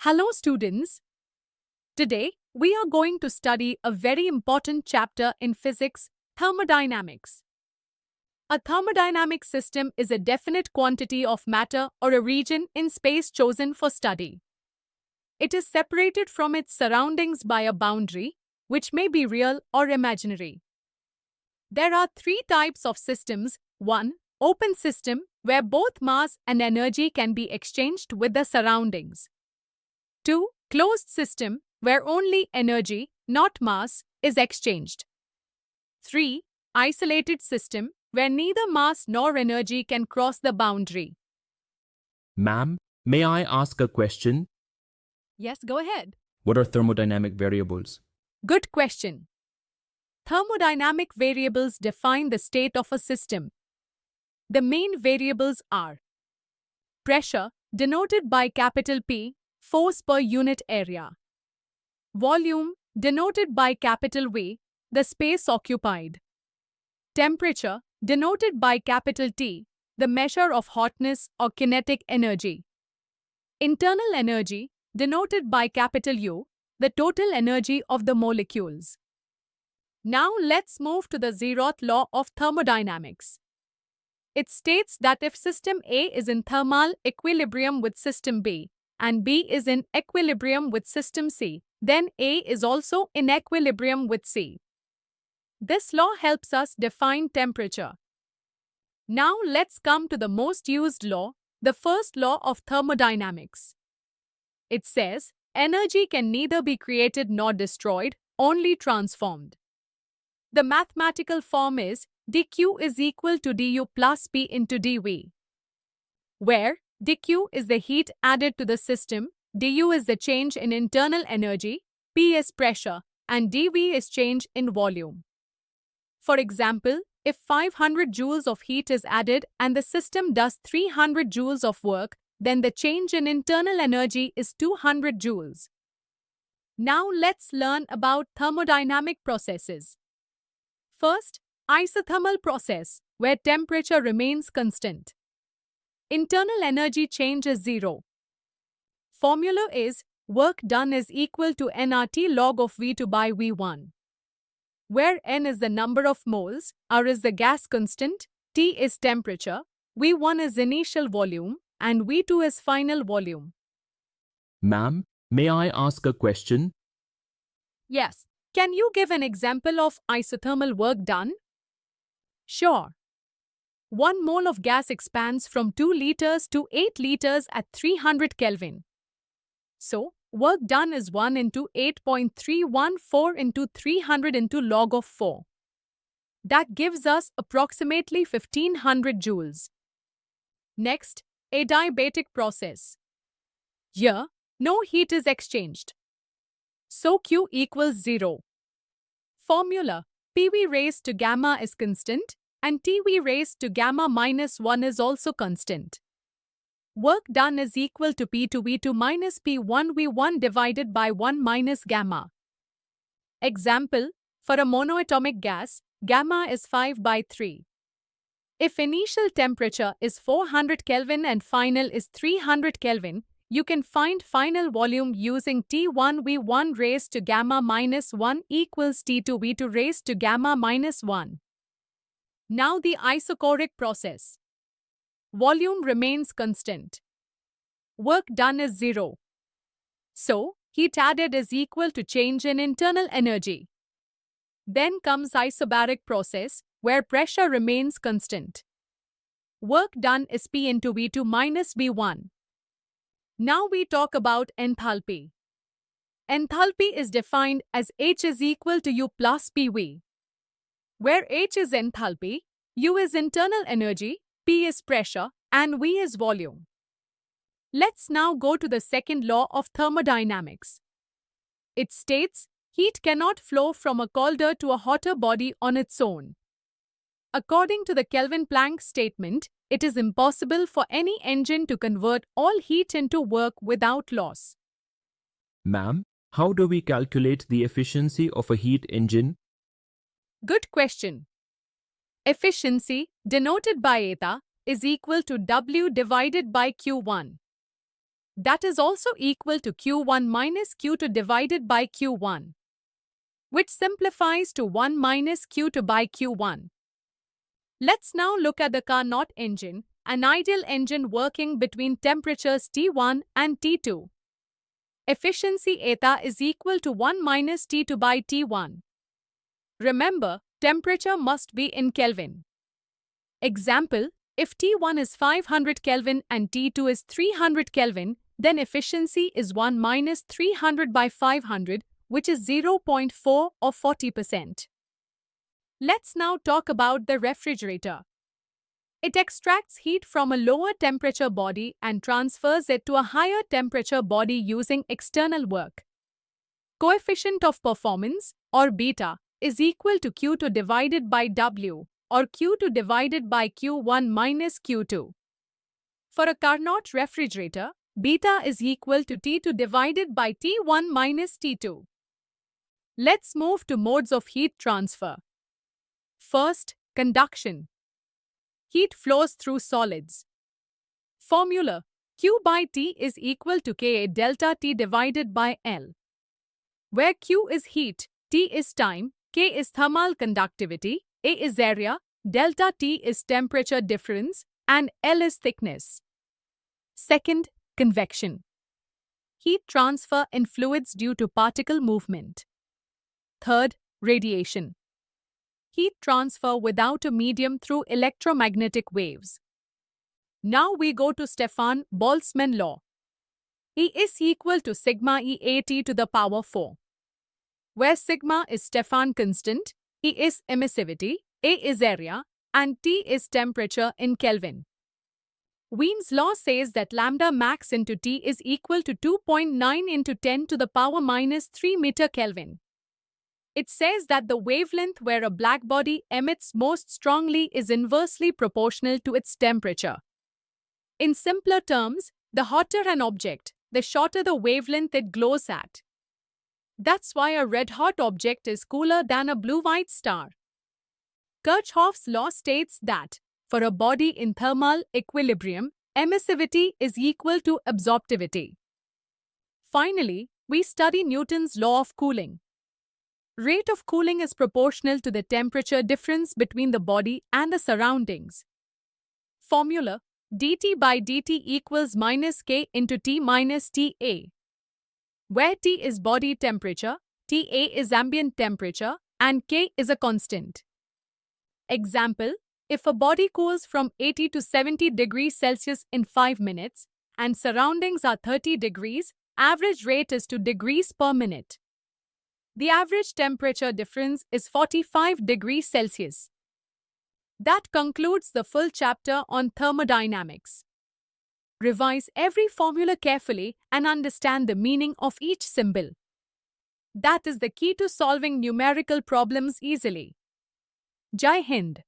Hello students. Today we are going to study a very important chapter in physics, thermodynamics. A thermodynamic system is a definite quantity of matter or a region in space chosen for study. It is separated from its surroundings by a boundary, which may be real or imaginary. There are three types of systems. 1. Open system, where both mass and energy can be exchanged with the surroundings. 2. Closed system, where only energy, not mass, is exchanged. 3. Isolated system, where neither mass nor energy can cross the boundary. Ma'am, may I ask a question? Yes, go ahead. What are thermodynamic variables? Good question. Thermodynamic variables define the state of a system. The main variables are pressure, denoted by capital P, force per unit area. Volume, denoted by capital V, the space occupied. Temperature, denoted by capital T, the measure of hotness or kinetic energy. Internal energy, denoted by capital U, the total energy of the molecules. Now let's move to the zeroth law of thermodynamics. It states that if system A is in thermal equilibrium with system B, and B is in equilibrium with system C, then A is also in equilibrium with C. This law helps us define temperature. Now let's come to the most used law, the first law of thermodynamics. It says, energy can neither be created nor destroyed, only transformed. The mathematical form is dQ is equal to du plus P into dV, where dQ is the heat added to the system, du is the change in internal energy, P is pressure, and dV is change in volume. For example, if 500 joules of heat is added and the system does 300 joules of work, then the change in internal energy is 200 joules. Now let's learn about thermodynamic processes. First, isothermal process, where temperature remains constant. Internal energy change is zero. Formula is work done is equal to nRT log of V2 by V1, where N is the number of moles, R is the gas constant, T is temperature, V1 is initial volume, and V2 is final volume. Ma'am, may I ask a question? Yes. Can you give an example of isothermal work done? Sure. 1 mole of gas expands from 2 liters to 8 liters at 300 Kelvin. So, work done is 1 into 8.314 into 300 into log of 4. That gives us approximately 1500 joules. Next, adiabatic process. Here, no heat is exchanged. So Q equals 0. Formula, PV raised to gamma is constant and TV raised to gamma minus 1 is also constant. Work done is equal to P2 V2 minus P1 V1 divided by 1 minus gamma. Example, for a monoatomic gas, gamma is 5 by 3. If initial temperature is 400 Kelvin and final is 300 Kelvin, you can find final volume using T1 V1 raised to gamma minus 1 equals T2 V2 raised to gamma minus 1. Now the isochoric process. Volume remains constant. Work done is 0. So, heat added is equal to change in internal energy. Then comes isobaric process, where pressure remains constant. Work done is P into V2 minus V1. Now we talk about enthalpy. Enthalpy is defined as H is equal to U plus PV, where H is enthalpy, U is internal energy, P is pressure, and V is volume. Let's now go to the second law of thermodynamics. It states, heat cannot flow from a colder to a hotter body on its own. According to the Kelvin-Planck statement, it is impossible for any engine to convert all heat into work without loss. Ma'am, how do we calculate the efficiency of a heat engine? Good question. Efficiency, denoted by eta, is equal to W divided by Q1, That is also equal to Q1 minus Q2 divided by Q1, which simplifies to 1 minus Q2 by Q1. Let's now look at the Carnot engine, an ideal engine working between temperatures T1 and T2. Efficiency eta is equal to 1 minus T2 by T1. Remember, temperature must be in Kelvin. Example, if T1 is 500 Kelvin and T2 is 300 Kelvin, then efficiency is 1 minus 300 by 500, which is 0.4 or 40%. Let's now talk about the refrigerator. It extracts heat from a lower temperature body and transfers it to a higher temperature body using external work. Coefficient of performance, or beta, is equal to Q2 divided by W, or Q2 divided by Q1 minus Q2. For a Carnot refrigerator, beta is equal to T2 divided by T1 minus T2. Let's move to modes of heat transfer. First, conduction. Heat flows through solids. Formula: Q by T is equal to Ka delta T divided by L, where Q is heat, T is time, K is thermal conductivity, A is area, delta T is temperature difference, and L is thickness. Second, convection. Heat transfer in fluids due to particle movement. Third, radiation. Heat transfer without a medium through electromagnetic waves. Now we go to Stefan Boltzmann law. E is equal to sigma EAT to the power 4, where sigma is Stefan constant, E is emissivity, A is area, and T is temperature in Kelvin. Wien's law says that lambda max into T is equal to 2.9 into 10 to the power minus 3 meter Kelvin. It says that the wavelength where a blackbody emits most strongly is inversely proportional to its temperature. In simpler terms, the hotter an object, the shorter the wavelength it glows at. That's why a red-hot object is cooler than a blue-white star. Kirchhoff's law states that, for a body in thermal equilibrium, emissivity is equal to absorptivity. Finally, we study Newton's law of cooling. Rate of cooling is proportional to the temperature difference between the body and the surroundings. Formula: dT by dt equals minus K into T minus TA, where T is body temperature, TA is ambient temperature, and K is a constant. Example: if a body cools from 80 to 70 degrees Celsius in 5 minutes and surroundings are 30 degrees, average rate is 2 degrees per minute. The average temperature difference is 45 degrees Celsius. That concludes the full chapter on thermodynamics. Revise every formula carefully and understand the meaning of each symbol. That is the key to solving numerical problems easily. Jai Hind.